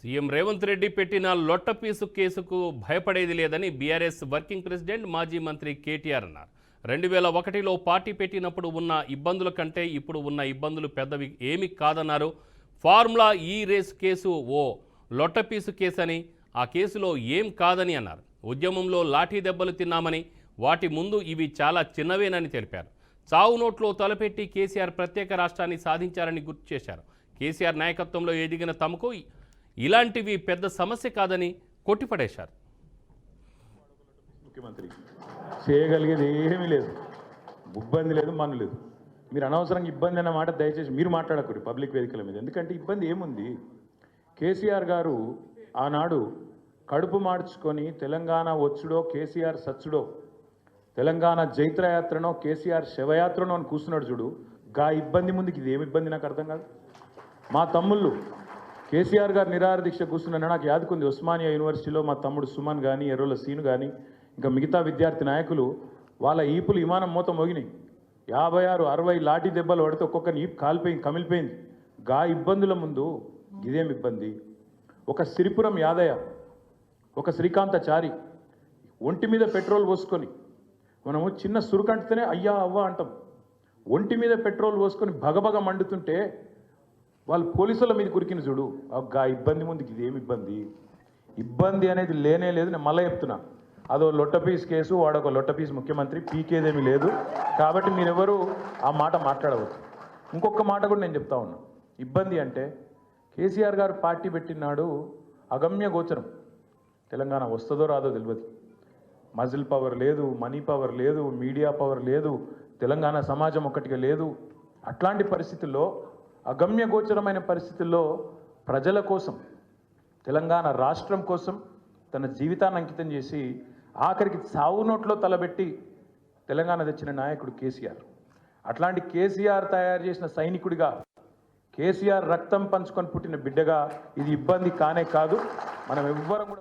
CM Revanth Reddy పెట్టిన లొట్టపీసు కేసుకు భయపడేది లేదని బీఆర్ఎస్ వర్కింగ్ ప్రెసిడెంట్ మాజీ మంత్రి కేటీఆర్ అన్నారు. 2001లో పార్టీ పెట్టినప్పుడు ఉన్న ఇబ్బందుల కంటే ఇప్పుడు ఉన్న ఇబ్బందులు పెద్దవి ఏమీ కాదన్నారు. ఫార్ములా ఈ రేస్ కేసు ఓ లొట్టపీసు కేసని, ఆ కేసులో ఏం కాదని అన్నారు. ఉద్యమంలో లాఠీ దెబ్బలు తిన్నామని, వాటి ముందు ఇవి చాలా చిన్నవేనని తెలిపారు. చావు నోట్లో తలపెట్టి కేసీఆర్ ప్రత్యేక రాష్ట్రాన్ని సాధించారని గుర్తు చేశారు. కేసీఆర్ నాయకత్వంలో ఎదిగిన తమకు ఇలాంటివి పెద్ద సమస్య కాదని కొట్టిపడేశారు. ముఖ్యమంత్రి చేయగలిగేది ఏమీ లేదు, ఇబ్బంది లేదు, మన్ను లేదు. మీరు అనవసరంగా ఇబ్బంది అన్న మాట దయచేసి మీరు మాట్లాడకూడదు పబ్లిక్ వేదికల మీద. ఎందుకంటే ఇబ్బంది ఏముంది? కేసీఆర్ గారు ఆనాడు కడుపు మార్చుకొని తెలంగాణ వచ్చుడో కేసీఆర్ సచ్చుడో, తెలంగాణ జైత్రయాత్రనో కేసీఆర్ శవయాత్రనో అని కూర్చున్నాడు చూడు. గా ఇబ్బంది ముందుకు ఇది ఏమి ఇబ్బంది నాకు అర్థం కాదు. మా తమ్ముళ్ళు కేసీఆర్ గారు నిరాహార దీక్ష కూర్చున్నా నాకు యాదుకుంది. ఉస్మానియా యూనివర్సిటీలో మా తమ్ముడు సుమన్ కానీ, ఎర్రోల సీను కానీ, ఇంకా మిగతా విద్యార్థి నాయకులు వాళ్ళ ఈపులు విమానం మూత మోగినాయి. 56, 60 లాఠీ దెబ్బలు పడితే ఒక్కొక్కరిని ఈపు కాలిపోయింది, కమిలిపోయింది. గా ఇబ్బందుల ముందు ఇదేం ఇబ్బంది? ఒక సిరిపురం యాదయ్య, ఒక శ్రీకాంతాచారి ఒంటి మీద పెట్రోల్ పోసుకొని, మనము చిన్న సురుకంటితేనే అయ్యా అవ్వ అంటాం. ఒంటి మీద పెట్రోల్ పోసుకొని భగభగ మండుతుంటే వాళ్ళు పోలీసుల మీద కురికిన చూడు. ఆ ఇబ్బంది ముందుకు ఇదేమి ఇబ్బంది? ఇబ్బంది అనేది లేనే లేదు. నేను మళ్ళీ చెప్తున్నా, అదో లొట్టపీస్ కేసు, వాడొక లొట్టపీస్ ముఖ్యమంత్రి, పీకేదేమీ లేదు. కాబట్టి మీరెవరు ఆ మాట మాట్లాడవచ్చు. ఇంకొక మాట కూడా నేను చెప్తా ఉన్నా. ఇబ్బంది అంటే కేసీఆర్ గారు పార్టీ పెట్టినాడు అగమ్య గోచరం. తెలంగాణ వస్తుందో రాదో తెలియదు. మజిల్ పవర్ లేదు, మనీ పవర్ లేదు, మీడియా పవర్ లేదు, తెలంగాణ సమాజం ఒక్కటిగా లేదు. అట్లాంటి పరిస్థితుల్లో, అగమ్య గోచరమైన పరిస్థితుల్లో ప్రజల కోసం, తెలంగాణ రాష్ట్రం కోసం తన జీవితాన్ని అంకితం చేసి ఆఖరికి సావు నోట్లో తలబెట్టి తెలంగాణ తెచ్చిన నాయకుడు కేసీఆర్. అట్లాంటి కేసీఆర్ తయారు చేసిన సైనికుడిగా, కేసీఆర్ రక్తం పంచుకొని పుట్టిన బిడ్డగా ఇది ఇబ్బంది కానే కాదు. మనం ఎవ్వరం కూడా